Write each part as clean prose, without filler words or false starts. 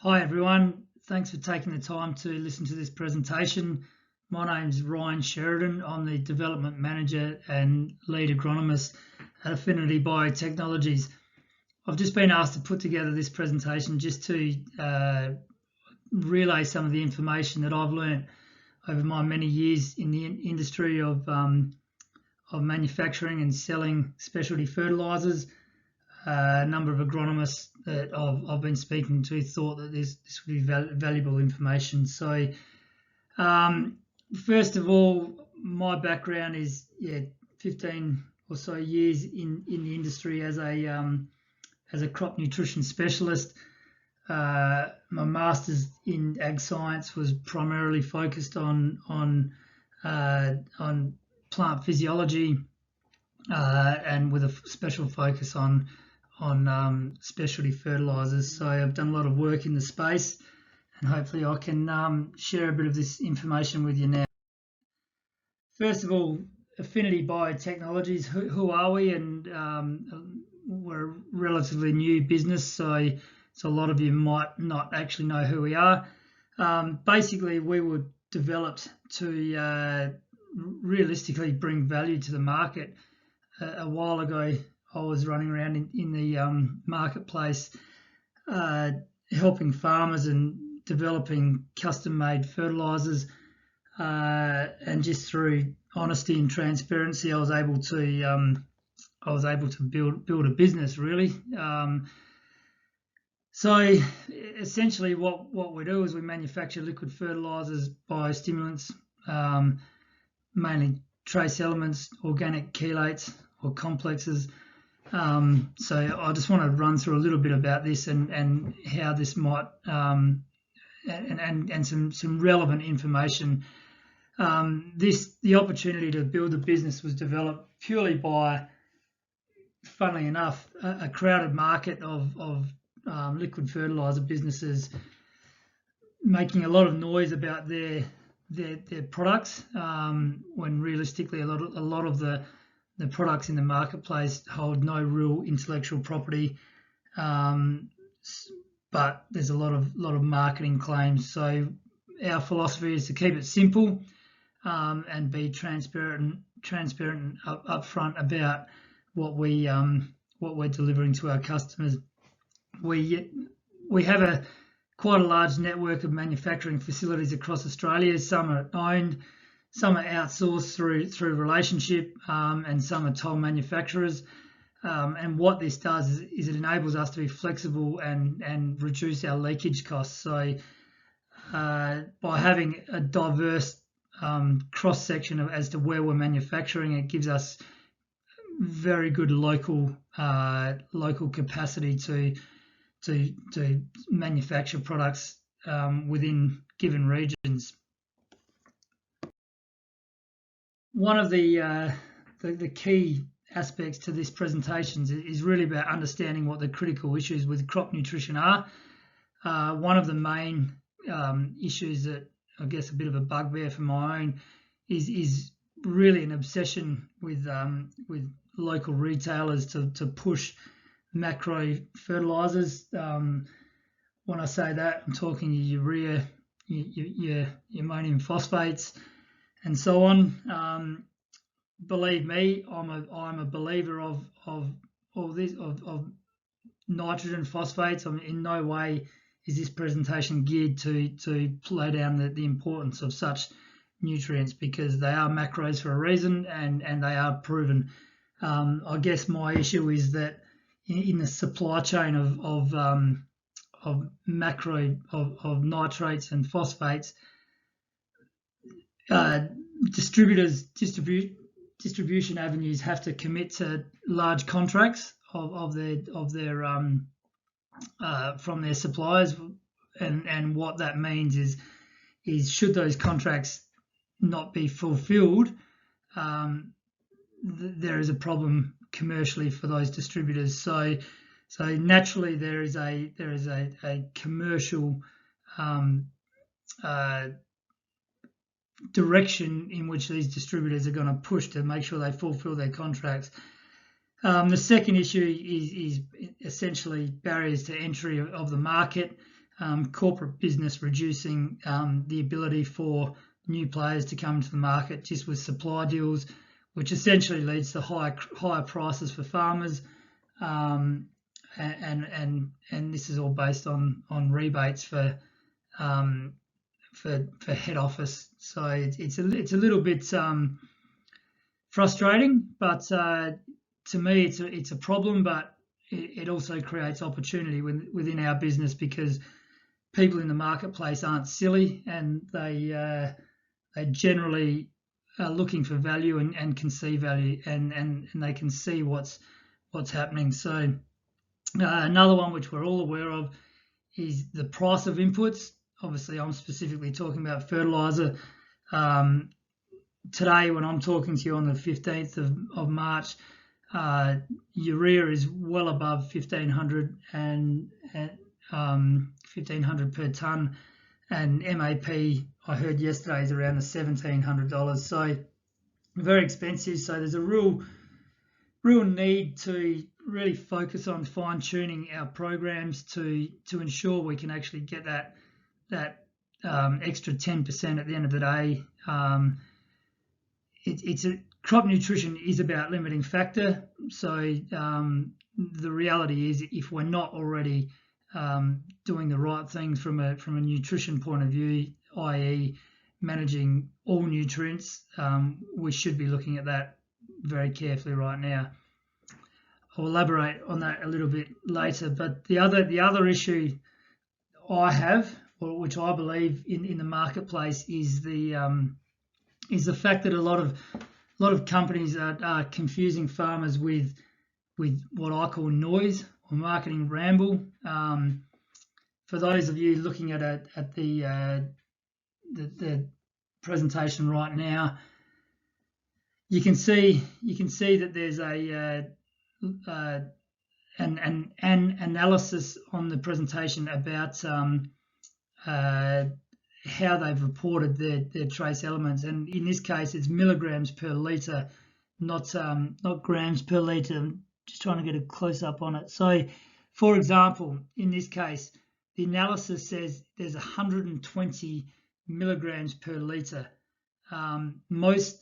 Hi everyone, thanks for taking the time to listen to this presentation. My name's Ryan Sheridan. I'm the Development Manager and Lead Agronomist at Affinity Bio Technologies. I've just been asked to put together this presentation just to relay some of the information that I've learned over my many years in the industry of manufacturing and selling specialty fertilisers. A number of agronomists that I've been speaking to thought that this would be valuable information. So, first of all, my background is 15 or so years in the industry as a crop nutrition specialist. My master's in ag science was primarily focused on plant physiology and with a special focus on specialty fertilisers. So I've done a lot of work in the space, and hopefully I can share a bit of this information with you now. First of all, Affinity Bio Technologies, who are we? And we're a relatively new business, so a lot of you might not actually know who we are. Basically, we were developed to realistically bring value to the market. A while ago, I was running around in the marketplace helping farmers and developing custom-made fertilisers, and just through honesty and transparency, I was able to build a business really. So essentially, what we do is we manufacture liquid fertilisers, biostimulants, mainly trace elements, organic chelates or complexes. So I just want to run through a little bit about this and how this might and some relevant information. The opportunity to build a business was developed purely by, funnily enough, a crowded market of liquid fertilizer businesses making a lot of noise about their products, when realistically a lot of the products in the marketplace hold no real intellectual property, but there's a lot of marketing claims. So our philosophy is to keep it simple and be transparent and upfront about what we're delivering to our customers. We have quite a large network of manufacturing facilities across Australia. Some are owned, some are outsourced through relationship, and some are toll manufacturers. And what this does is it enables us to be flexible and reduce our leakage costs. So by having a diverse cross section as to where we're manufacturing, it gives us very good local capacity to manufacture products within given regions. One of the key aspects to this presentation is really about understanding what the critical issues with crop nutrition are. One of the main issues that I guess a bit of a bugbear for my own is really an obsession with local retailers to push macro fertilizers. When I say that, I'm talking your urea, your ammonium phosphates, and so on. Believe me, I'm a believer of all this of nitrogen phosphates. In no way is this presentation geared to play down the importance of such nutrients, because they are macros for a reason and they are proven. I guess my issue is that in the supply chain of macro of nitrates and phosphates, distribution avenues have to commit to large contracts of their from their suppliers, and what that means is should those contracts not be fulfilled, there is a problem commercially for those distributors. So naturally there is a commercial direction in which these distributors are going to push to make sure they fulfill their contracts. The second issue is essentially barriers to entry of the market. corporate business reducing the ability for new players to come to the market just with supply deals, which essentially leads to higher prices for farmers, and this is all based on rebates for head office. So it's a little bit frustrating, but to me it's a problem, but it also creates opportunity within our business, because people in the marketplace aren't silly, and they generally are looking for value and can see value, and they can see what's happening. So another one which we're all aware of is the price of inputs. Obviously, I'm specifically talking about fertiliser. Today, when I'm talking to you on the 15th of March, urea is well above 1,500 and 1,500 per tonne, and MAP I heard yesterday is around the $1,700. So very expensive. So there's a real need to really focus on fine tuning our programs to ensure we can actually get that extra 10% at the end of the day. Crop nutrition is about limiting factor. So the reality is, if we're not already doing the right things from a nutrition point of view, i.e. managing all nutrients, we should be looking at that very carefully right now. I'll elaborate on that a little bit later, but the other issue I have, or which I believe in the marketplace, is the fact that a lot of companies are confusing farmers with what I call noise or marketing ramble. For those of you looking at the presentation right now, you can see that there's an analysis on the presentation about how they've reported their trace elements, and in this case it's milligrams per litre, not grams per litre. I'm just trying to get a close up on it. So, for example, in this case, the analysis says there's 120 milligrams per litre. Most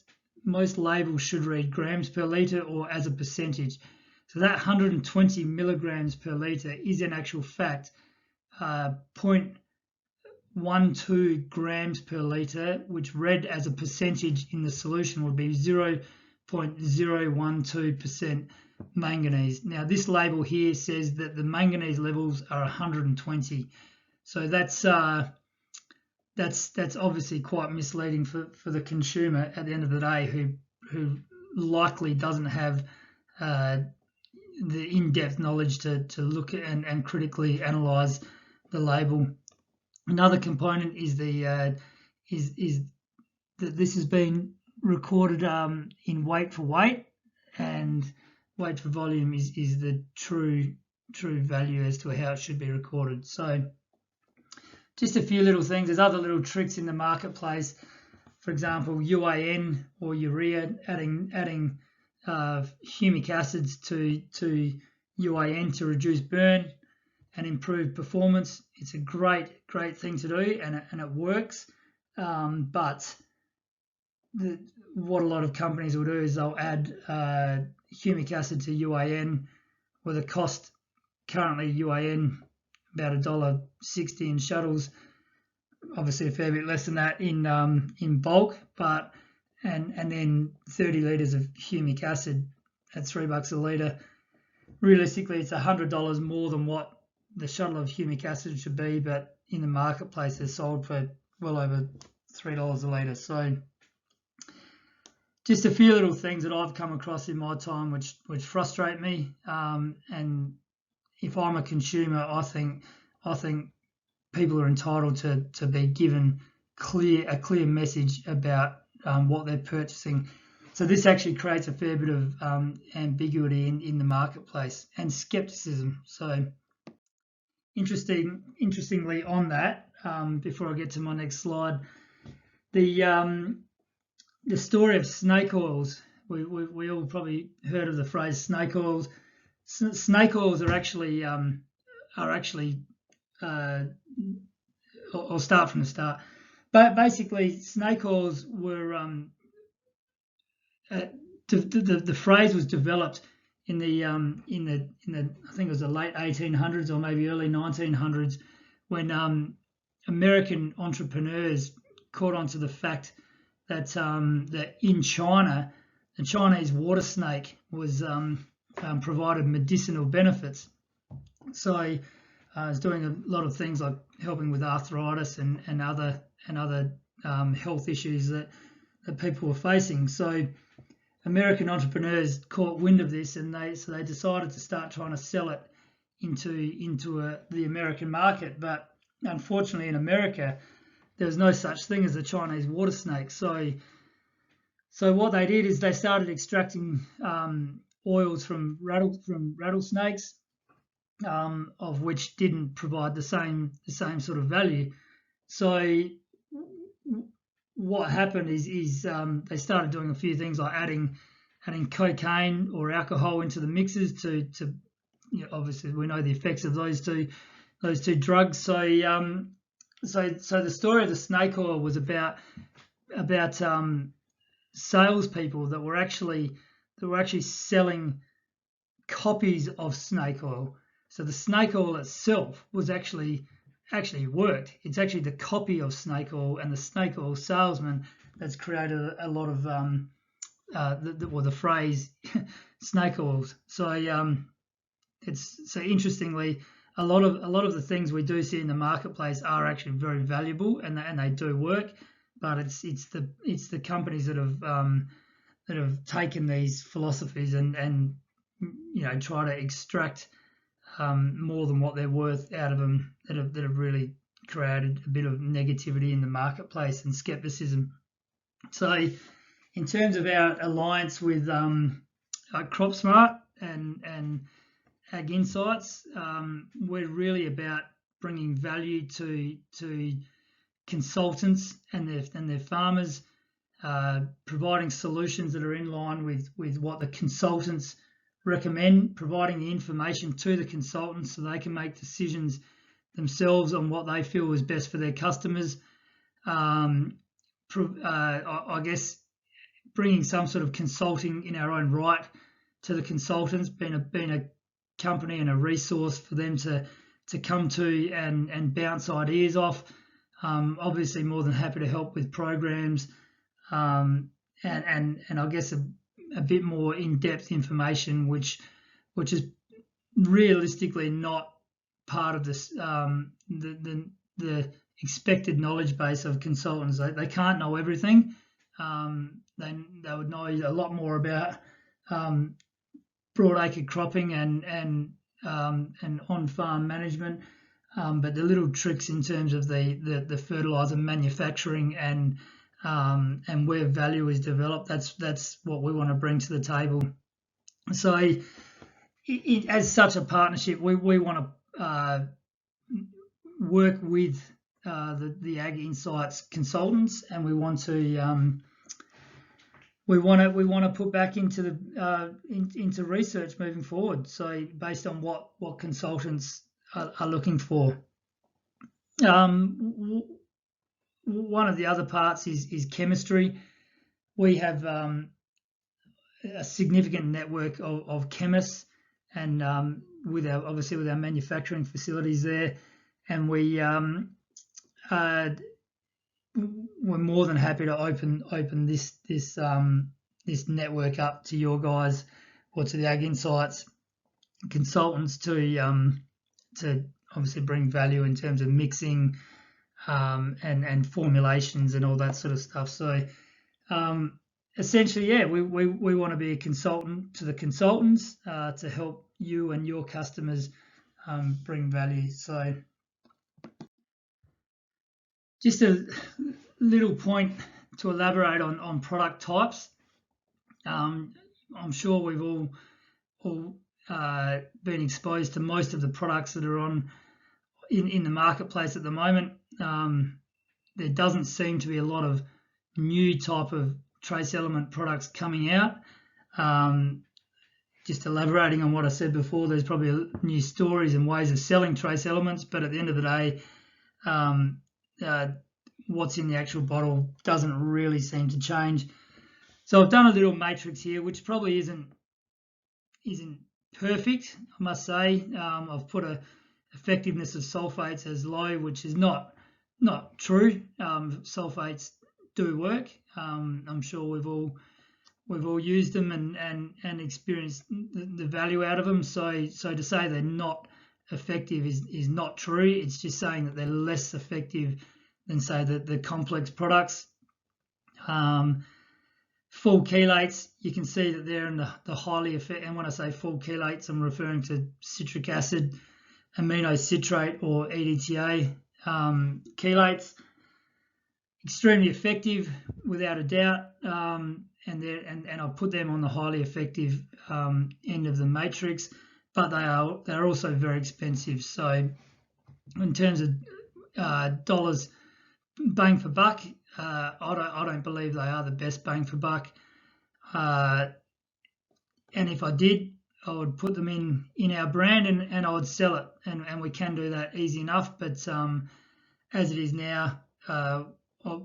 labels should read grams per litre or as a percentage. So that 120 milligrams per litre is in actual fact 0.12 grams per litre, which read as a percentage in the solution would be 0.012% manganese. Now this label here says that the manganese levels are 120. So that's obviously quite misleading for the consumer at the end of the day, who likely doesn't have the in-depth knowledge to look at and critically analyze the label. Another component is that this has been recorded in weight for weight, and weight for volume is the true value as to how it should be recorded. So just a few little things. There's other little tricks in the marketplace. For example, UAN or urea, adding humic acids to UAN to reduce burn and improve performance. It's a great thing to do, and it works. But what a lot of companies will do is they'll add humic acid to UAN, where the cost currently UAN about $1.60 in shuttles, obviously a fair bit less than that in bulk, but and then 30 litres of humic acid at $3 a litre. Realistically, it's $100 more than what the shuttle of humic acid should be, but in the marketplace they're sold for well over $3 a litre. So just a few little things that I've come across in my time which frustrate me, and if I'm a consumer, I think people are entitled to be given a clear message about what they're purchasing. So this actually creates a fair bit of ambiguity in the marketplace and skepticism. So interestingly on that, before I get to my next slide, the story of snake oils. We all probably heard of the phrase snake oils. Snake oils are actually I'll start from the start. But basically, snake oils were the phrase was developed in the I think it was the late 1800s or maybe early 1900s, when American entrepreneurs caught on to the fact that that in China, the Chinese water snake was provided medicinal benefits. So I was doing a lot of things like helping with arthritis and other health issues that people were facing. So American entrepreneurs caught wind of this, and they decided to start trying to sell it into the American market. But unfortunately, in America, there was no such thing as a Chinese water snake. So what they did is they started extracting oils from rattlesnakes, of which didn't provide the same sort of value. So what happened is they started doing a few things like adding cocaine or alcohol into the mixes to obviously we know the effects of those two drugs. So the story of the snake oil was about salespeople that were actually selling copies of snake oil. So the snake oil itself was actually worked. It's actually the copy of snake oil and the snake oil salesman that's created a lot of the phrase snake oils. So interestingly, a lot of the things we do see in the marketplace are actually very valuable, and they do work. But it's the companies that have taken these philosophies and try to extract more than what they're worth out of them that have really created a bit of negativity in the marketplace and skepticism. So in terms of our alliance with CropSmart and Ag Insights, we're really about bringing value to consultants and their farmers, providing solutions that are in line with what the consultants recommend, providing the information to the consultants so they can make decisions themselves on what they feel is best for their customers. I guess bringing some sort of consulting in our own right to the consultants, being a company and a resource for them to come to and bounce ideas off. Obviously, more than happy to help with programs, and I guess a bit more in-depth information, which is realistically not part of this the expected knowledge base of consultants. They can't know everything. They would know a lot more about broadacre cropping and on-farm management, but the little tricks in terms of the fertiliser manufacturing and where value is developed, that's what we want to bring to the table. So as such a partnership, we want to work with the Ag Insights consultants, and we want to put back into the into research moving forward. So based on what consultants are looking for. One of the other parts is chemistry. We have a significant network of chemists, and with our manufacturing facilities there, and we're more than happy to open this network up to your guys or to the Ag Insights consultants to obviously bring value in terms of mixing and formulations and all that sort of stuff. So essentially, yeah, we want to be a consultant to the consultants to help you and your customers bring value. So just a little point to elaborate on product types. I'm sure we've all been exposed to most of the products that are in the marketplace at the moment. There doesn't seem to be a lot of new type of trace element products coming out. just elaborating on what I said before, there's probably new stories and ways of selling trace elements, but at the end of the day, what's in the actual bottle doesn't really seem to change. So I've done a little matrix here, which probably isn't perfect, I must say. I've put a effectiveness of sulfates as low, which is not true. Sulfates do work. I'm sure we've all used them and experienced the value out of them. So to say they're not effective is not true. It's just saying that they're less effective than, say, the complex products. Full chelates, you can see that they're in the highly effective, and when I say full chelates, I'm referring to citric acid, amino citrate, or EDTA chelates. Extremely effective, without a doubt, and I'll put them on the highly effective end of the matrix, but they're also very expensive. So in terms of dollars bang for buck, I don't believe they are the best bang for buck. And if I did, I would put them in our brand and I would sell it, and we can do that easy enough. But as it is now,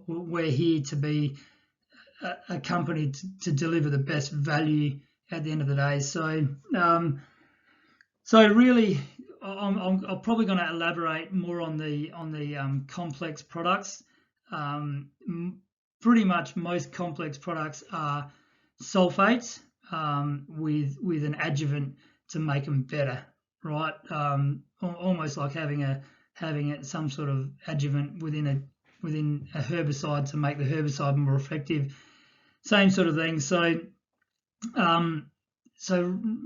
we're here to be a company to deliver the best value at the end of the day. So really, I'm probably going to elaborate more on the complex products. Pretty much most complex products are sulfates with an adjuvant to make them better, right? Almost like having some sort of adjuvant within a herbicide to make the herbicide more effective. Same sort of thing. So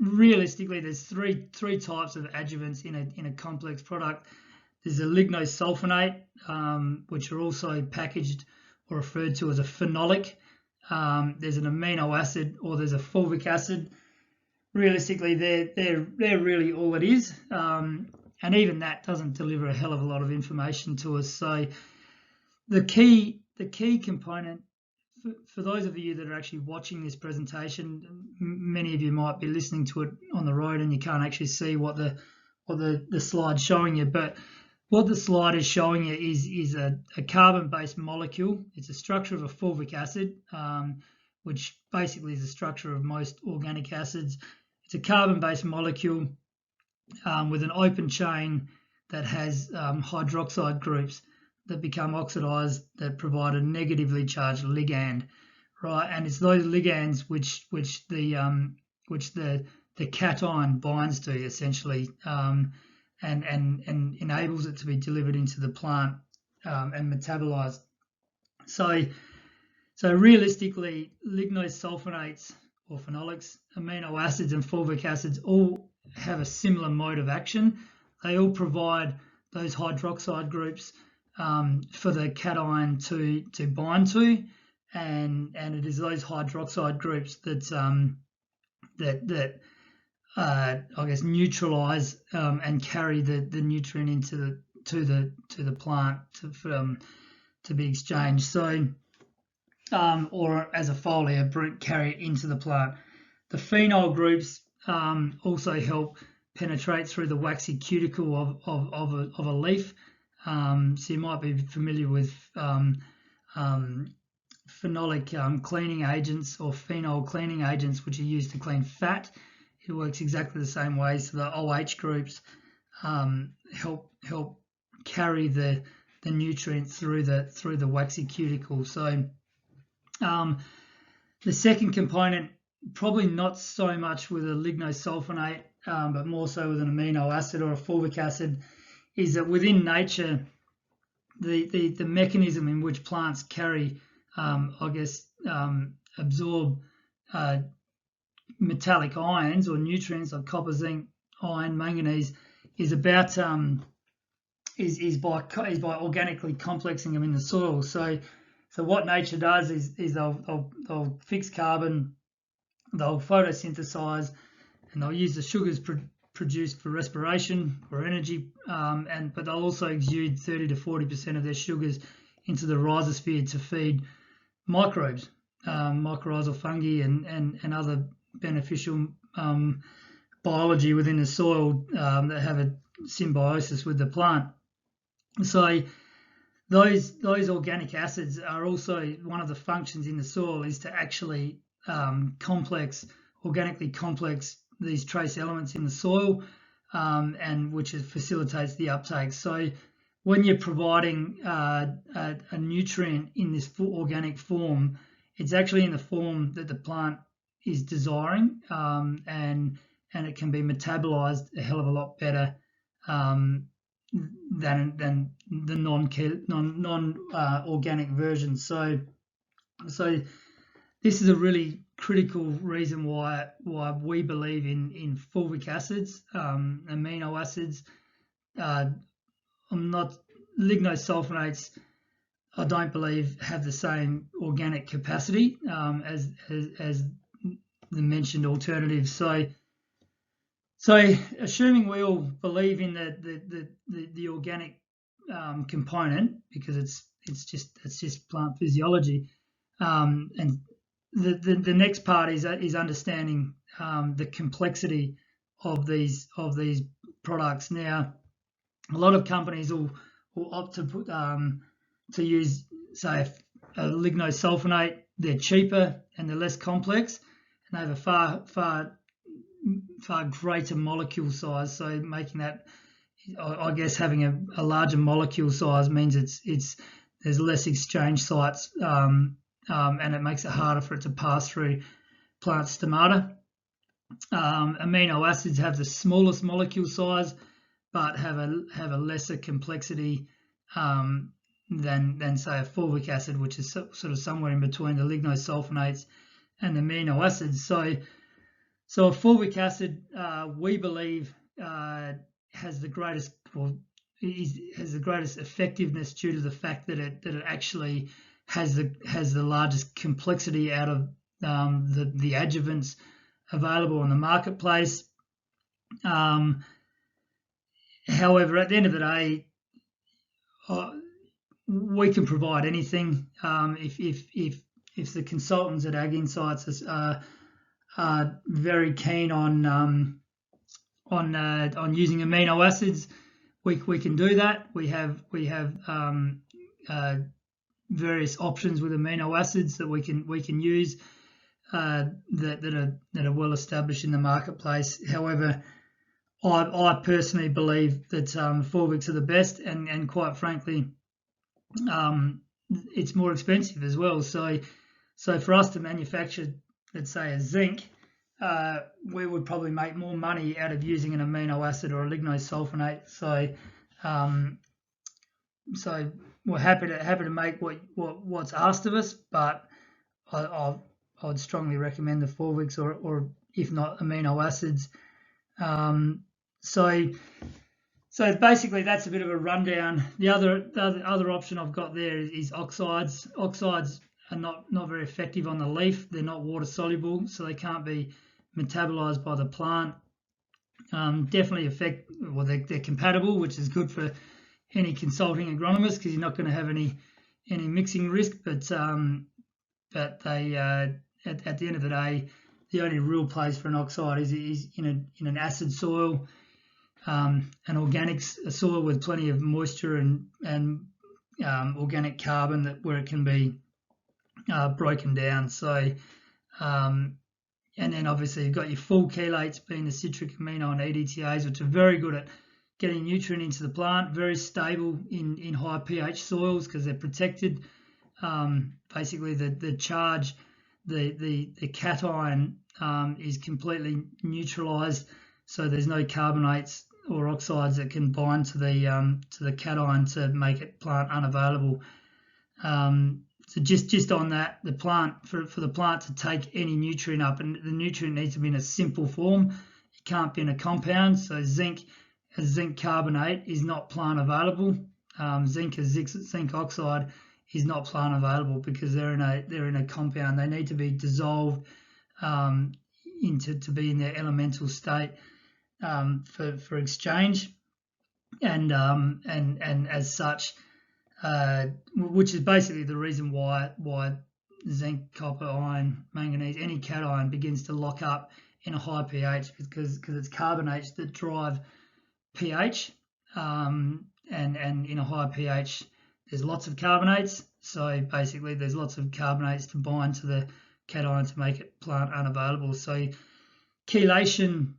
realistically, there's three types of adjuvants in a complex product. There's a lignosulfonate, which are also packaged or referred to as a phenolic. There's an amino acid, or there's a fulvic acid. Realistically, they're really all it is, and even that doesn't deliver a hell of a lot of information to us. So the key component for those of you that are actually watching this presentation, many of you might be listening to it on the road and you can't actually see what the slide's showing you, but what the slide is showing you is a carbon-based molecule. It's a structure of a fulvic acid, which basically is the structure of most organic acids. It's a carbon-based molecule with an open chain that has hydroxide groups that become oxidized that provide a negatively charged ligand, right? And it's those ligands which the cation binds to, essentially, and enables it to be delivered into the plant and metabolized. So realistically, lignosulfonates or phenolics, amino acids, and fulvic acids all have a similar mode of action. They all provide those hydroxide groups for the cation to bind to, and it is those hydroxide groups that I guess neutralize and carry the nutrient into the plant to be exchanged. So or as a foliar, carry it into the plant. The phenol groups also help penetrate through the waxy cuticle of a leaf. So you might be familiar with phenolic cleaning agents or phenol cleaning agents, which are used to clean fat. It works exactly the same way. So the OH groups help carry the nutrients through the waxy cuticle. So the second component, probably not so much with a lignosulfonate, but more so with an amino acid or a fulvic acid, is that within nature, the mechanism in which plants carry, absorb metallic ions or nutrients like copper, zinc, iron, manganese, is about is by organically complexing them in the soil. So what nature does is they'll fix carbon, they'll photosynthesize, and they'll use the sugars produced for respiration or energy, but they'll also exude 30 to 40% of their sugars into the rhizosphere to feed microbes, mycorrhizal fungi, and other beneficial biology within the soil that have a symbiosis with the plant. So those organic acids are also one of the functions in the soil, is to actually organically complex these trace elements in the soil, and which facilitates the uptake. So when you're providing a nutrient in this organic form, it's actually in the form that the plant is desiring, and it can be metabolized a hell of a lot better than the non-organic version. So this is a really critical reason why we believe in fulvic acids, amino acids. Lignosulfonates, I don't believe have the same organic capacity as the mentioned alternatives. So assuming we all believe in the organic component, because it's just plant physiology, and the next part is understanding the complexity of these products. Now, a lot of companies will opt to use, say, a lignosulfonate. They're cheaper and they're less complex, and they have a far greater molecule size. So making that, I guess, having a larger molecule size means there's less exchange sites, and it makes it harder for it to pass through plant stomata. Amino acids have the smallest molecule size, but have a lesser complexity than say a fulvic acid, which is sort of somewhere in between the lignosulfonates and the amino acids. So a fulvic acid, we believe, has the greatest effectiveness due to the fact that it actually has the largest complexity out of the adjuvants available in the marketplace. However, at the end of the day, we can provide anything. If the consultants at Ag Insights are very keen on using amino acids, we can do that. We have various options with amino acids that we can use that are well established in the marketplace. However, I personally believe that fulvics are the best, and quite frankly, it's more expensive as well. So for us to manufacture, let's say, a zinc, we would probably make more money out of using an amino acid or a lignosulfonate. So we're happy to make what's asked of us, but I would strongly recommend the fulvics or if not amino acids. So basically that's a bit of a rundown. The other option I've got there is oxides. Oxides are not very effective on the leaf. They're not water soluble, so they can't be metabolized by the plant. Definitely they're compatible, which is good for any consulting agronomist, because you're not going to have any mixing risk. But they at the end of the day, the only real place for an oxide is in an acid soil, an organic soil with plenty of moisture and organic carbon where it can be broken down. So and then obviously you've got your full chelates, being the citric amino and EDTAs, which are very good at getting nutrient into the plant, very stable in high pH soils because they're protected. Basically the charge, the cation is completely neutralized, so there's no carbonates or oxides that can bind to the cation to make it plant unavailable. So just on that, the plant, for the plant to take any nutrient up, and the nutrient needs to be in a simple form. It can't be in a compound. So zinc carbonate is not plant available. Zinc oxide is not plant available because they're in a compound. They need to be dissolved to be in their elemental state for exchange, and as such, which is basically the reason why zinc, copper, iron, manganese, any cation begins to lock up in a high pH because it's carbonates that drive pH, and in a high pH there's lots of carbonates, so basically there's lots of carbonates to bind to the cation to make it plant unavailable. So chelation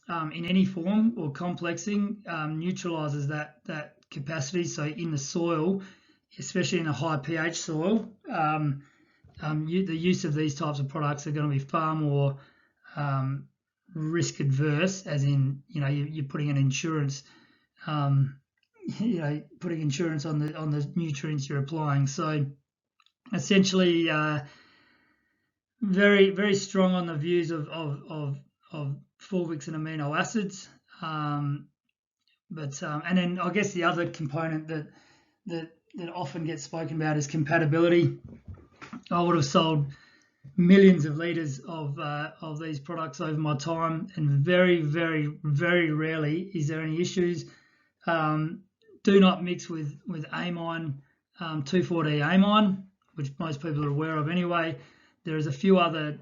in any form or complexing neutralizes that capacity. So in the soil, especially in a high pH soil, the use of these types of products are going to be far more risk adverse, as in, you're putting an insurance, putting insurance on the nutrients you're applying. So essentially, very, very strong on the views of fulvics and amino acids. And then I guess the other component that often gets spoken about is compatibility. I would have sold millions of litres of these products over my time, and very, very, very rarely is there any issues. Do not mix with amine, 2,4-D amine, which most people are aware of anyway. There is a few other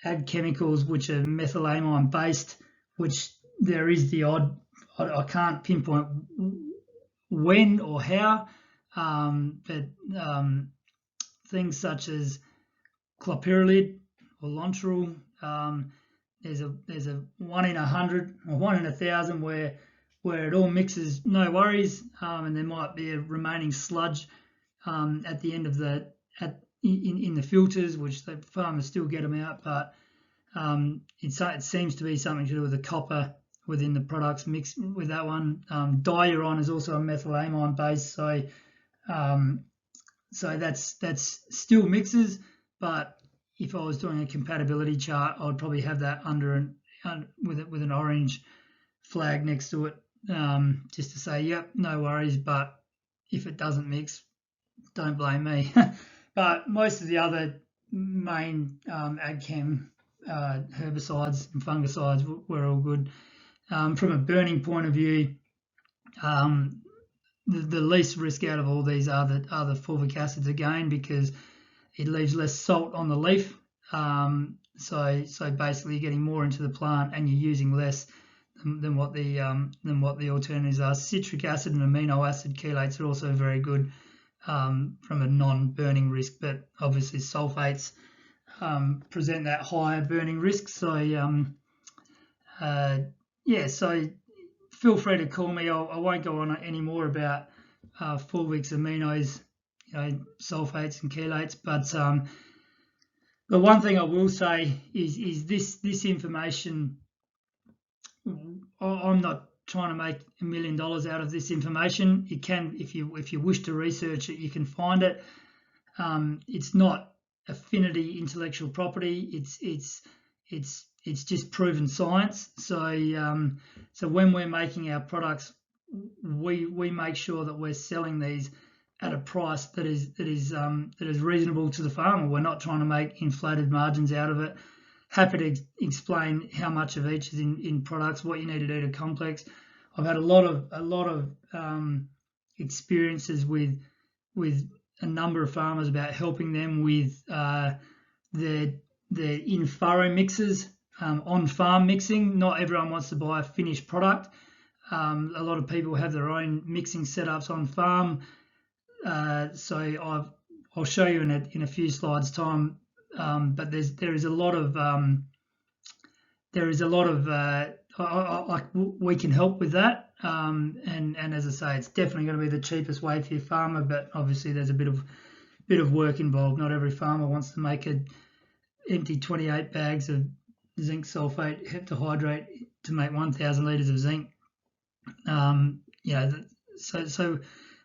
ag chemicals which are methylamine based, which there is the odd, I can't pinpoint when or how, but things such as clopyralid or Lontrol, there's a 1 in 100 or 1 in 1,000 where it all mixes, no worries, and there might be a remaining sludge at the end of in the filters, which the farmers still get them out, but it seems to be something to do with the copper within the products mixed with that one. Diuron is also a methylamine base, so that's still mixes, but if I was doing a compatibility chart, I would probably have that with an orange flag next to it, just to say, yep, no worries, but if it doesn't mix, don't blame me. But most of the other main ag chem herbicides and fungicides were all good. From a burning point of view, the least risk out of all these are the fulvic acids again, because it leaves less salt on the leaf. So basically you're getting more into the plant and you're using less than what the alternatives are. Citric acid and amino acid chelates are also very good from a non-burning risk, but obviously sulfates present that higher burning risk. So so feel free to call me. I won't go on any more about fulvics, aminos, sulfates and chelates, but the one thing I will say is this information, I'm not trying to make $1 million out of this information. You can, if you wish to research it, you can find it. It's not Affinity intellectual property. It's just proven science. So when we're making our products, we make sure that we're selling these at a price that is reasonable to the farmer. We're not trying to make inflated margins out of it. Happy to explain how much of each is in products, what you need to do to complex. I've had a lot of experiences with a number of farmers about helping them with their in-furrow mixes, on-farm mixing. Not everyone wants to buy a finished product. A lot of people have their own mixing setups on farm. So I'll show you in a few slides time. But there is a lot of we can help with that, and as I say, it's definitely going to be the cheapest way for your farmer, but obviously there's a bit of work involved. Not every farmer wants to make empty 28 bags of zinc sulfate heptahydrate to make 1,000 litres of zinc. So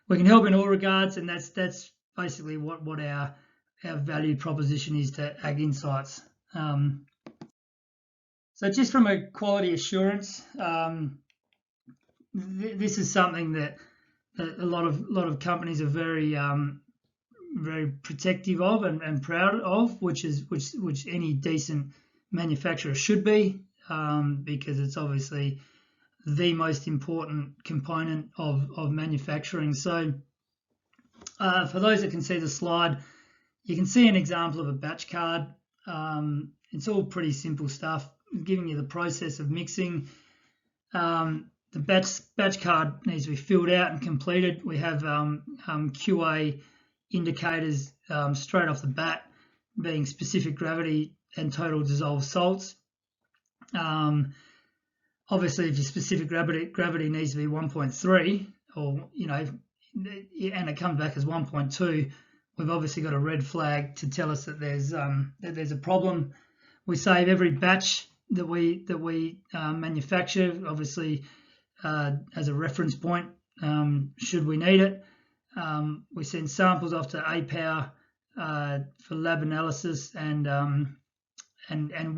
we can help in all regards, and that's basically what our value proposition is to Ag Insights. So just from a quality assurance, this is something that a lot of companies are very very protective of and proud of, which any decent manufacturer should be, because it's obviously the most important component of manufacturing. So for those that can see the slide, you can see an example of a batch card. It's all pretty simple stuff, giving you the process of mixing. The batch card needs to be filled out and completed. We have QA indicators straight off the bat, being specific gravity and total dissolved salts. Obviously, if your specific gravity needs to be 1.3, or and it comes back as 1.2, we've obviously got a red flag to tell us that there's a problem. We save every batch that we manufacture, obviously, as a reference point, should we need it. We send samples off to APower for lab analysis, and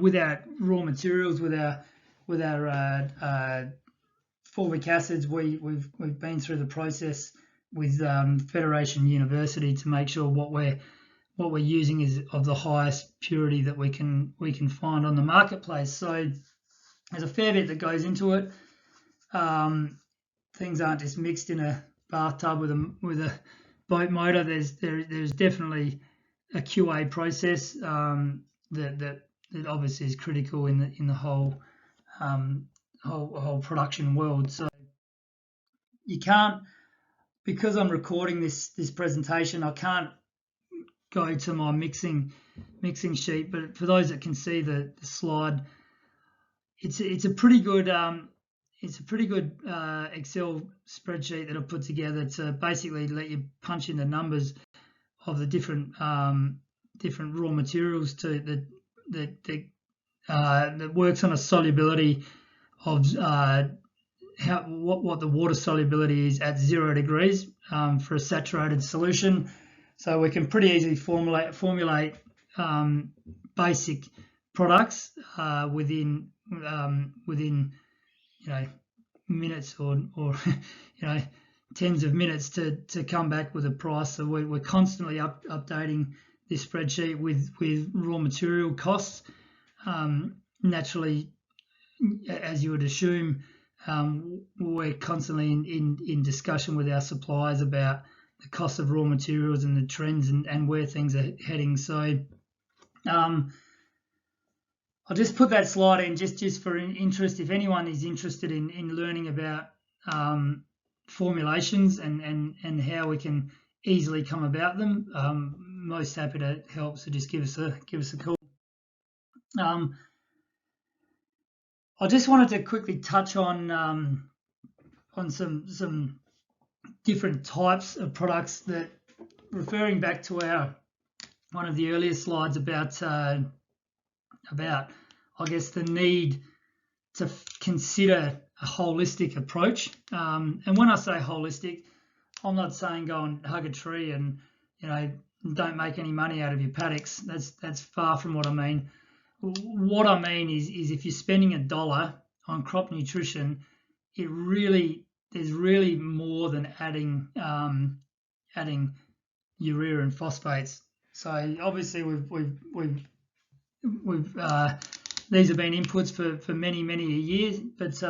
with our raw materials, with our fulvic acids, we've been through the process with Federation University to make sure what we're using is of the highest purity that we can find on the marketplace. So there's a fair bit that goes into it. Things aren't just mixed in a bathtub with a boat motor. There's definitely a QA process that obviously is critical in the whole production world. So you can't, because I'm recording this presentation, I can't go to my mixing sheet, but for those that can see the slide, it's a pretty good Excel spreadsheet that I put together to basically let you punch in the numbers of the different raw materials that works on a solubility of what the water solubility is at 0 degrees for a saturated solution. So we can pretty easily formulate basic products within minutes or tens of minutes to come back with a price. So we're constantly updating this spreadsheet with raw material costs. Naturally, as you would assume, we're constantly in discussion with our suppliers about the cost of raw materials and the trends and where things are heading. So I'll just put that slide in just for interest. If anyone is interested in learning about formulations and how we can easily come about them, most happy to help. So just give us a call. I just wanted to quickly touch on some different types of products, that referring back to one of the earlier slides about I guess the need to consider a holistic approach. And when I say holistic, I'm not saying go and hug a tree and don't make any money out of your paddocks. That's far from what I mean. What I mean is if you're spending $1 on crop nutrition, there's really more than adding urea and phosphates. So obviously we've these have been inputs for many years, but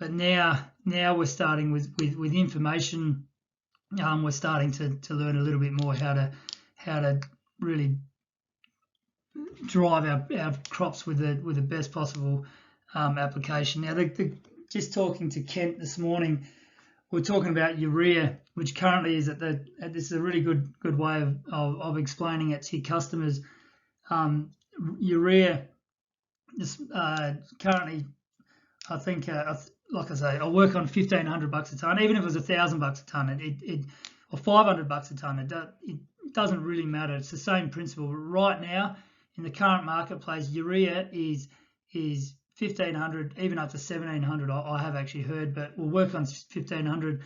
now we're starting with information. We're starting to learn a little bit more how to really drive our crops with the best possible application. Now, just talking to Kent this morning, we're talking about urea, which currently is this is a really good way of explaining it to your customers. Urea is currently, I think, like I say, I work on $1,500 a ton. Even if it was $1,000 a ton, or $500 a ton, it doesn't really matter. It's the same principle. Right now, in the current marketplace, urea is $1,500, even up to $1,700. I have actually heard, but we'll work on $1,500.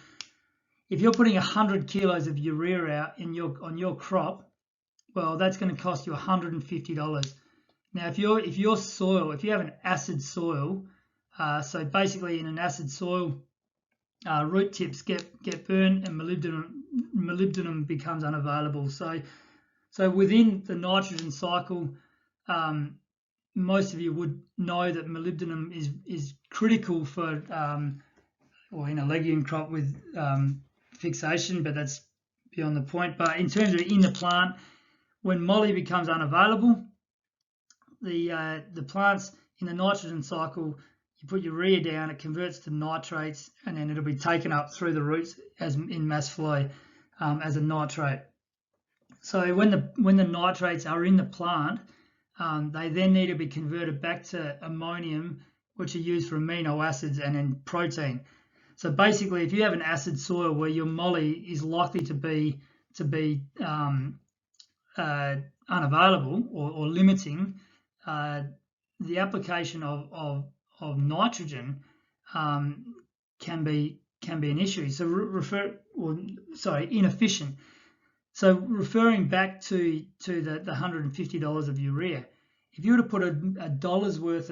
If you're putting 100 kilos of urea out on your crop, well, that's going to cost you $150. Now, if you have an acid soil, so basically in an acid soil, root tips get burned and molybdenum becomes unavailable. So within the nitrogen cycle, most of you would know that molybdenum is critical for, or in a legume crop with fixation, but that's beyond the point. But in terms of in the plant, when moly becomes unavailable, the plants in the nitrogen cycle, you put urea down, it converts to nitrates, and then it'll be taken up through the roots as in mass flow as a nitrate. So when the nitrates are in the plant, they then need to be converted back to ammonium, which are used for amino acids and then protein. So basically, if you have an acid soil where your moly is likely to be unavailable or limiting, the application of nitrogen can be an issue. So inefficient. So referring back to the $150 of urea, if you were to put a dollar's worth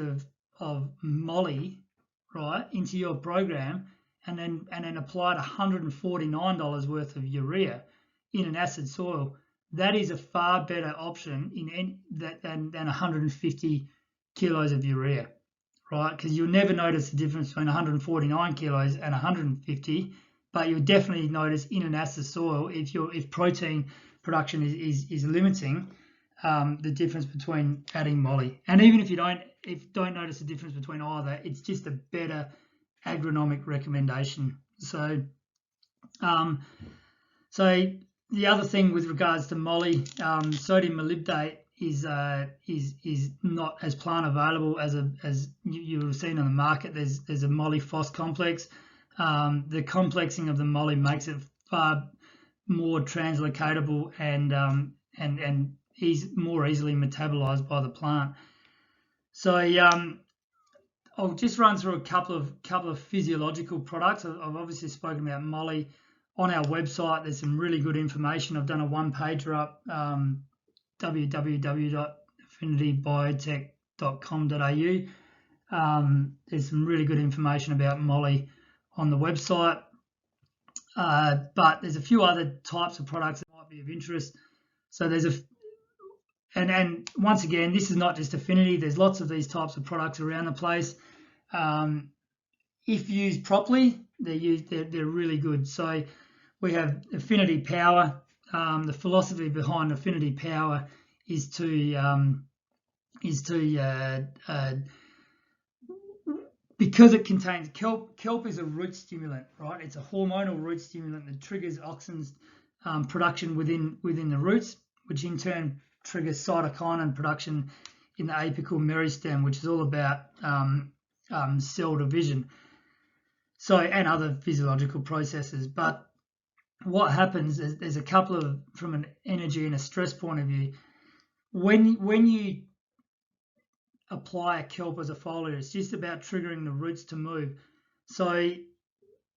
of moly right into your program and then applied $149 worth of urea in an acid soil, that is a far better option than 150 kilos of urea, right? Because you'll never notice the difference between 149 kilos and 150, but you'll definitely notice in an acid soil if protein production is limiting, the difference between adding moly. And even if you don't notice the difference between either, it's just a better agronomic recommendation. So the other thing with regards to moly, sodium molybdate is not as plant available as you have seen on the market. There's a moly phos complex. The complexing of the moly makes it far more translocatable and more easily metabolized by the plant. So I'll just run through a couple of physiological products. I've obviously spoken about moly. On our website, there's some really good information. I've done a one-pager up, www.affinitybiotech.com.au. There's some really good information about moly on the website, but there's a few other types of products that might be of interest. So there's and once again, this is not just Affinity. There's lots of these types of products around the place. If used properly, they're really good. So we have Affinity Power. The philosophy behind Affinity Power is to because it contains kelp. Kelp is a root stimulant, right? It's a hormonal root stimulant that triggers auxins production within the roots, which in turn triggers cytokinin production in the apical meristem, which is all about cell division. So, and other physiological processes. But what happens is there's a couple of, from an energy and a stress point of view, when you apply a kelp as a foliar, it's just about triggering the roots to move. So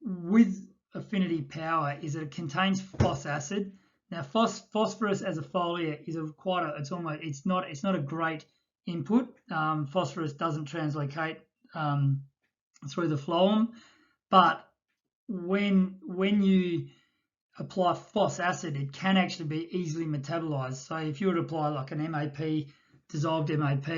with Affinity Power is that it contains phos acid. Now phosphorus as a foliar is it's not a great input. Phosphorus doesn't translocate through the phloem, but when you apply phos acid, it can actually be easily metabolized. So if you were to apply like an MAP, dissolved MAP,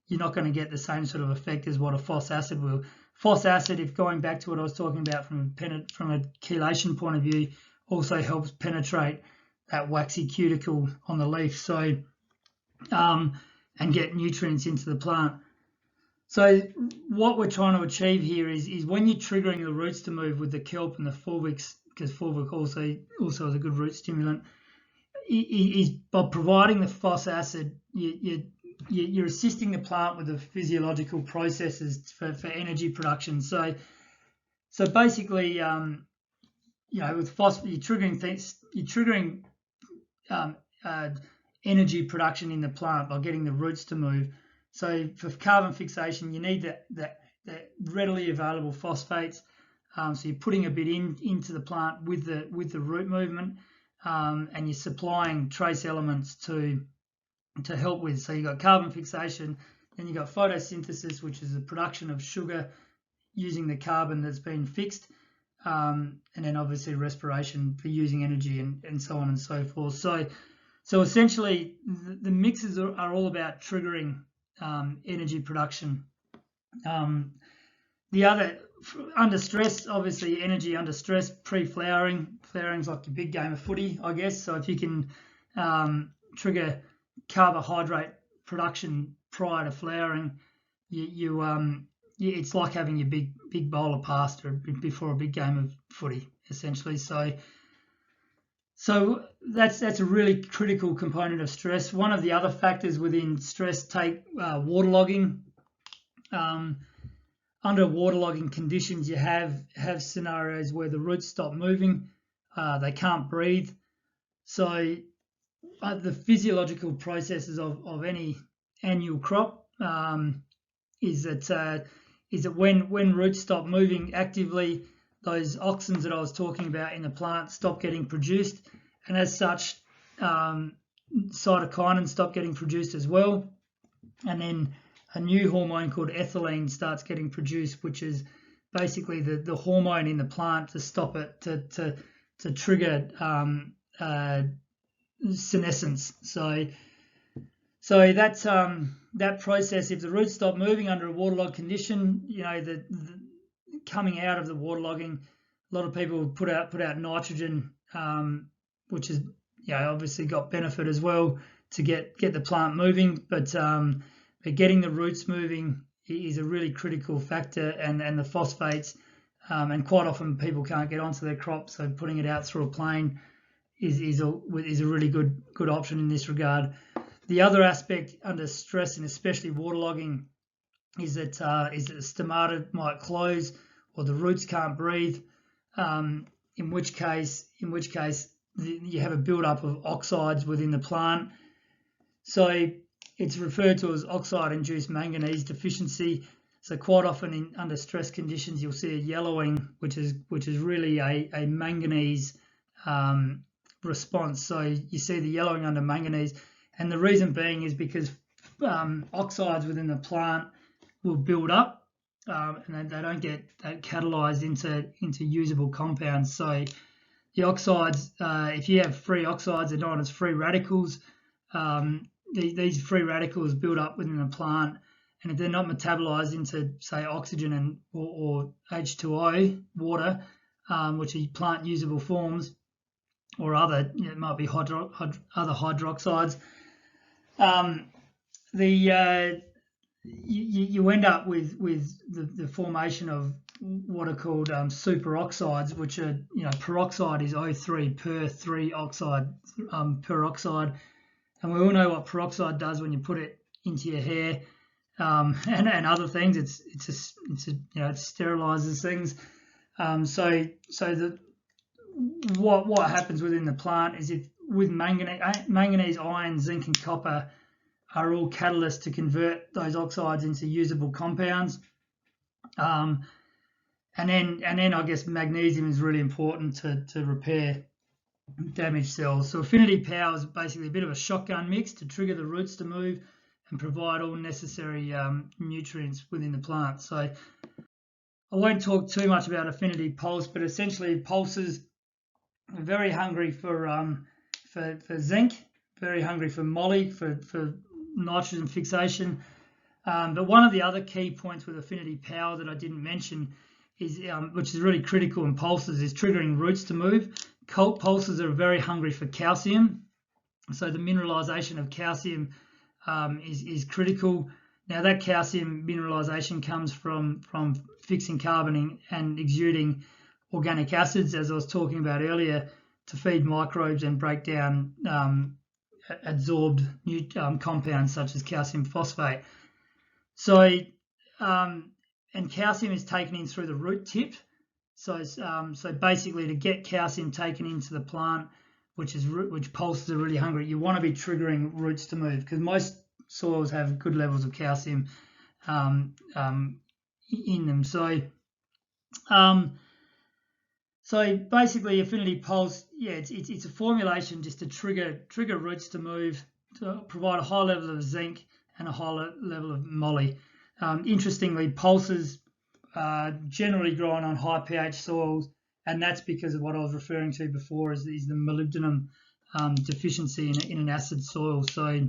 you're not going to get the same sort of effect as what a phos acid will. Phos acid, if going back to what I was talking about from a chelation point of view, also helps penetrate that waxy cuticle on the leaf, so and get nutrients into the plant. So what we're trying to achieve here is when you're triggering the roots to move with the kelp and the fulvics, because fulvic also is a good root stimulant, is by providing the phos acid, you're assisting the plant with the physiological processes for energy production. So basically, with phosphorus, you're triggering energy production in the plant by getting the roots to move. So for carbon fixation, you need that readily available phosphates. So you're putting a bit into the plant with the root movement, and you're supplying trace elements to help with. So you've got carbon fixation, then you've got photosynthesis, which is the production of sugar using the carbon that's been fixed, and then obviously respiration for using energy and so on and so forth. So essentially the mixes are all about triggering energy production. The other, under stress, obviously energy under stress, pre-flowering. Flowering's like your big game of footy, I guess. So if you can trigger carbohydrate production prior to flowering, it's like having your big bowl of pasta before a big game of footy, essentially. So that's a really critical component of stress. One of the other factors within stress, take waterlogging. Under waterlogging conditions, you have scenarios where the roots stop moving, they can't breathe. So the physiological processes of any annual crop is that when roots stop moving actively, those auxins that I was talking about in the plant stop getting produced, and as such, cytokinins stop getting produced as well, and then a new hormone called ethylene starts getting produced, which is basically the hormone in the plant to stop it to trigger senescence. So that's that process. If the roots stop moving under a waterlogged condition, the coming out of the waterlogging, a lot of people put out nitrogen, which is obviously got benefit as well to get the plant moving, but getting the roots moving is a really critical factor, and the phosphates, and quite often people can't get onto their crop, so putting it out through a plane is a really good option in this regard. The other aspect under stress, and especially waterlogging, is that the stomata might close or the roots can't breathe, in which case you have a build-up of oxides within the plant. So it's referred to as oxide-induced manganese deficiency. So quite often under stress conditions, you'll see a yellowing, which is really a manganese response. So you see the yellowing under manganese, and the reason being is because oxides within the plant will build up, and they don't get catalyzed into usable compounds. So the oxides, if you have free oxides, they're known as free radicals. These free radicals build up within the plant, and if they're not metabolized into, say, oxygen or H2O, water, which are plant usable forms, or other, it might be other hydroxides, you end up with the formation of what are called superoxides, which are, peroxide is O3 per 3 oxide peroxide, and we all know what peroxide does when you put it into your hair, and other things. It sterilizes things. What happens within the plant is, if with manganese, iron, zinc, and copper are all catalysts to convert those oxides into usable compounds. And then I guess magnesium is really important to repair damaged cells. So Affinity Power is basically a bit of a shotgun mix to trigger the roots to move and provide all necessary nutrients within the plant. So I won't talk too much about Affinity Pulse, but essentially pulses are very hungry for zinc, very hungry for moly, for nitrogen fixation. But one of the other key points with Affinity Power that I didn't mention is, which is really critical in pulses, is triggering roots to move. Pulses are very hungry for calcium, so the mineralization of calcium is critical. Now that calcium mineralization comes from fixing carbon and exuding organic acids, as I was talking about earlier, to feed microbes and break down adsorbed compounds such as calcium phosphate. So and calcium is taken in through the root tip. So basically, to get calcium taken into the plant, which pulses are really hungry, you want to be triggering roots to move, because most soils have good levels of calcium in them. So basically, Affinity Pulse, it's a formulation just to trigger roots to move, to provide a high level of zinc and a high level of moly. Interestingly, pulses generally grown on high pH soils, and that's because of what I was referring to before, is the molybdenum deficiency in an acid soil. So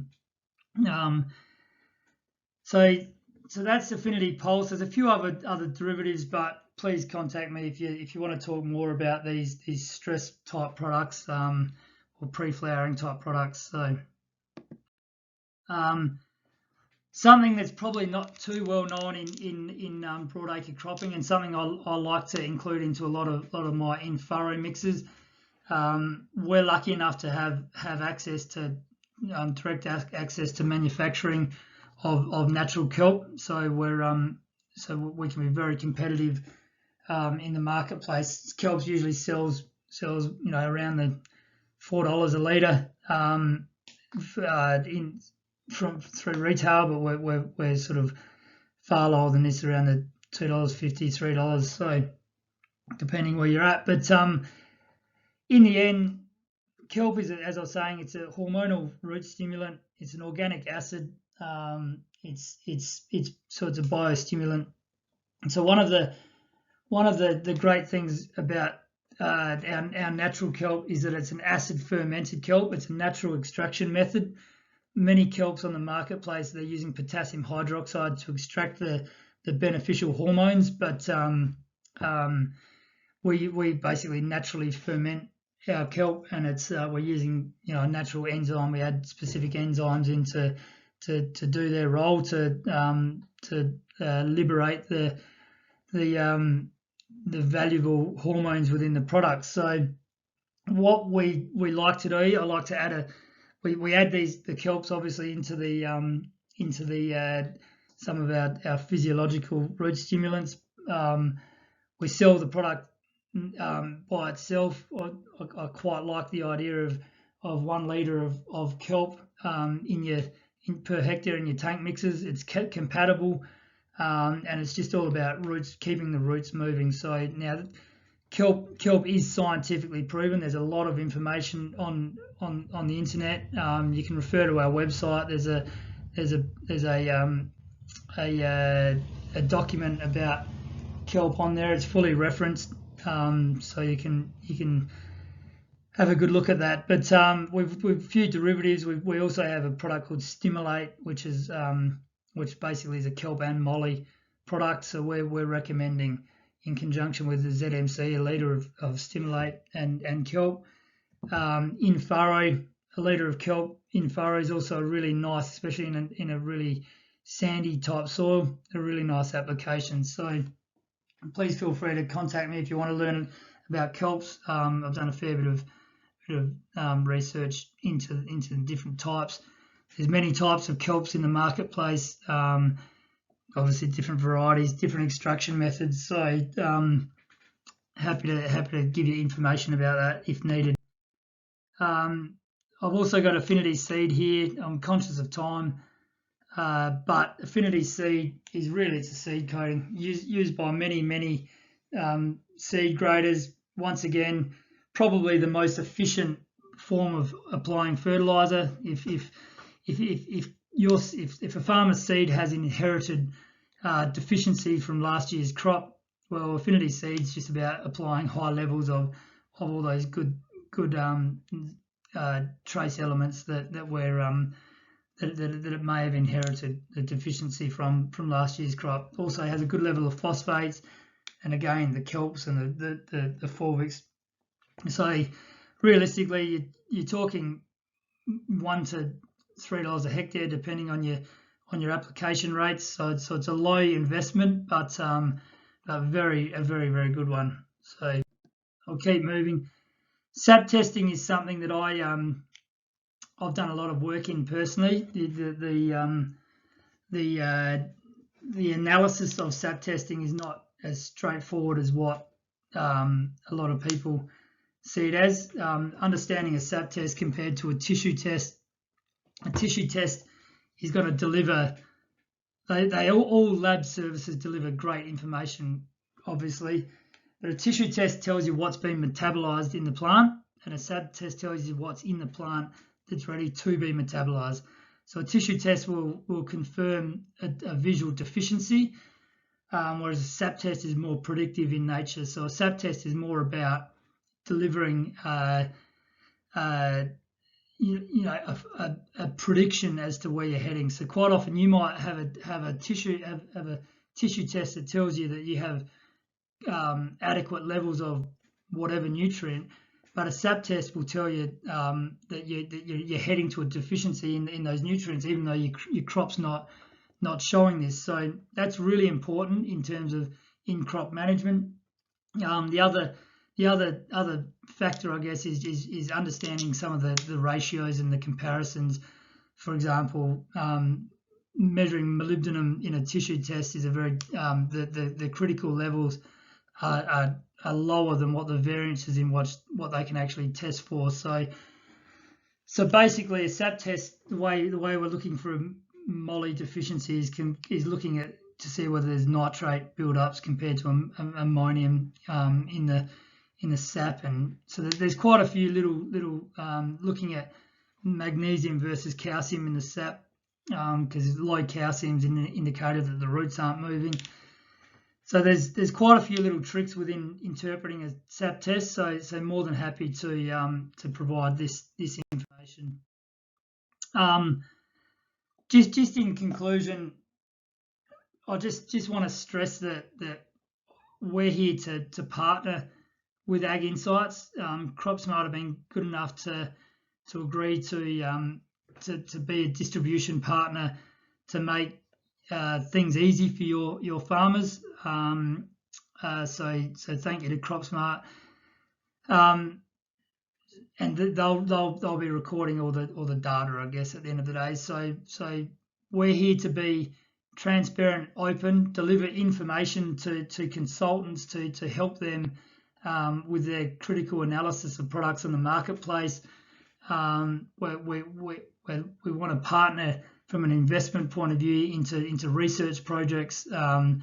that's Affinity Pulse. There's a few other derivatives, but please contact me if you want to talk more about these stress type products or pre-flowering type products. So Something that's probably not too well known in broadacre cropping, and something I like to include into a lot of my in-furrow mixes. We're lucky enough to have access to direct access to manufacturing of natural kelp, so we can be very competitive in the marketplace. Kelp usually sells around the $4 a litre through retail, but we're sort of far lower than this, around the $2.50, $3. So depending where you're at, but in the end, kelp is, as I was saying, it's a hormonal root stimulant. It's an organic acid. It's a biostimulant. And so one of the great things about our natural kelp is that it's an acid fermented kelp. It's a natural extraction method. Many kelps on the marketplace, they're using potassium hydroxide to extract the beneficial hormones, but we basically naturally ferment our kelp, and it's we're using a natural enzyme. We add specific enzymes in to do their role to liberate the valuable hormones within the product. So what we like to do, I like to add we add the kelps obviously into the some of our physiological root stimulants. We sell the product by itself. I quite like the idea of 1 litre of kelp per hectare in your tank mixes. It's compatible, and it's just all about roots, keeping the roots moving. So now kelp is scientifically proven. There's a lot of information on the internet. You can refer to our website. There's a document about kelp on there. It's fully referenced, so you can have a good look at that. But we've a few derivatives. We also have a product called Stimulate, which basically is a kelp and moly product. So we're recommending, in conjunction with the ZMC, a litre of Stimulate and kelp. In furrow, a litre of kelp in furrow is also really nice, especially in a really sandy type soil, a really nice application. So please feel free to contact me if you want to learn about kelps. I've done a fair bit of research into the different types. There's many types of kelps in the marketplace. Obviously, different varieties, different extraction methods. So happy to give you information about that if needed. I've also got Affinity Seed here. I'm conscious of time, but Affinity Seed is really, it's a seed coating used by many seed graders. Once again, probably the most efficient form of applying fertiliser. If a farmer's seed has inherited deficiency from last year's crop, well, Affinity Seed's just about applying high levels of all those good trace elements that it may have inherited the deficiency from last year's crop. Also has a good level of phosphates, and again the kelps and the fulvics. So realistically, you're talking $1 to $3 a hectare, depending on your application rates. So it's a low investment, but a very good one. So I'll keep moving. Sap testing is something that I've done a lot of work in personally. The analysis of sap testing is not as straightforward as what a lot of people see it as. Understanding a sap test compared to a tissue test. A tissue test is going to deliver. All lab services deliver great information, obviously, but a tissue test tells you what's been metabolized in the plant, and a sap test tells you what's in the plant that's ready to be metabolized. So a tissue test will confirm a visual deficiency, whereas a sap test is more predictive in nature. So a sap test is more about delivering a prediction as to where you're heading. So quite often you might have a tissue test that tells you that you have adequate levels of whatever nutrient, but a sap test will tell you that you're heading to a deficiency in those nutrients, even though your crop's not not showing this. So that's really important in terms of in-crop management. The other factor, I guess, is understanding some of the ratios and the comparisons. For example, measuring molybdenum in a tissue test is a very the critical levels are lower than what the variance is in what they can actually test for. So basically, a SAP test, the way we're looking for moly deficiencies is looking at to see whether there's nitrate buildups compared to ammonium in the sap, and so there's quite a few little looking at magnesium versus calcium in the sap, because low calcium is an indicator that the roots aren't moving. So there's quite a few little tricks within interpreting a sap test. So more than happy to provide this information. Just in conclusion, I just want to stress that we're here to partner with Ag Insights. CropSmart have been good enough to agree to be a distribution partner to make things easy for your farmers. So thank you to CropSmart. And they'll be recording all the data, I guess, at the end of the day. So we're here to be transparent, open, deliver information to consultants to help them with their critical analysis of products in the marketplace. We want to partner from an investment point of view into research projects that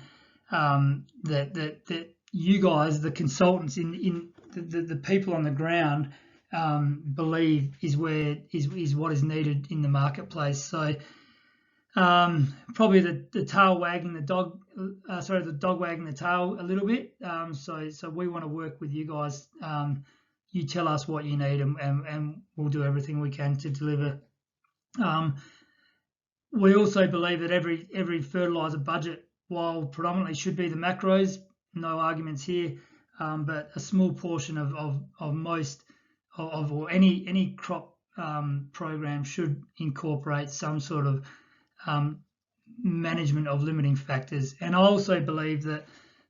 you guys, the consultants in the people on the ground, believe is what is needed in the marketplace. So probably the tail wagging the dog, the dog wagging the tail a little bit. So we want to work with you guys. You tell us what you need, and we'll do everything we can to deliver. We also believe that every fertiliser budget, while predominantly should be the macros, no arguments here, but a small portion of most or any crop program should incorporate some sort of management of limiting factors. And I also believe that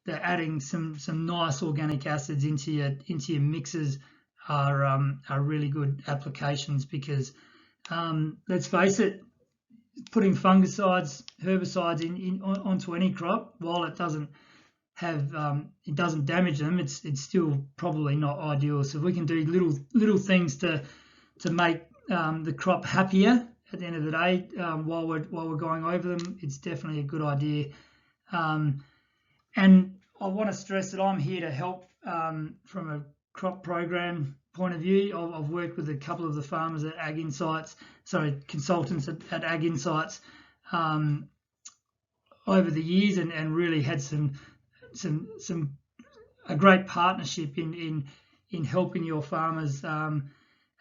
adding some nice organic acids into your mixes are really good applications, because let's face it, putting fungicides, herbicides onto any crop, while it doesn't damage them, it's still probably not ideal. So if we can do little things to make the crop happier at the end of the day, while we're going over them, it's definitely a good idea. And I want to stress that I'm here to help from a crop program point of view. I've worked with a couple of the farmers at Ag Insights, consultants at Ag Insights over the years, and really had a great partnership in helping your farmers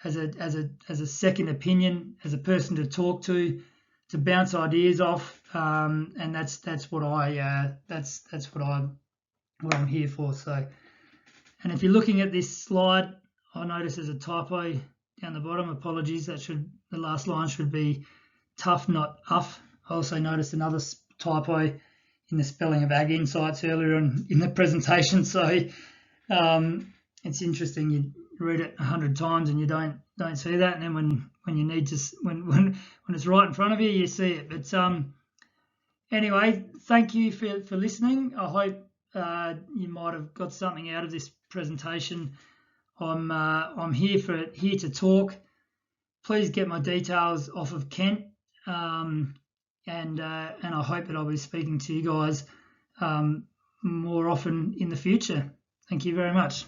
as a second opinion, as a person to talk to bounce ideas off, and that's what I'm here for. So, and if you're looking at this slide, I notice there's a typo down the bottom. Apologies, the last line should be tough, not uff. I also noticed another typo in the spelling of Ag Insights earlier in the presentation. So it's interesting. You read it 100 times and you don't see that, and then when you need to, when it's right in front of you, you see it. But anyway, thank you for listening. I hope you might have got something out of this presentation. I'm here to talk. Please get my details off of Kent, and I hope that I'll be speaking to you guys more often in the future. Thank you very much.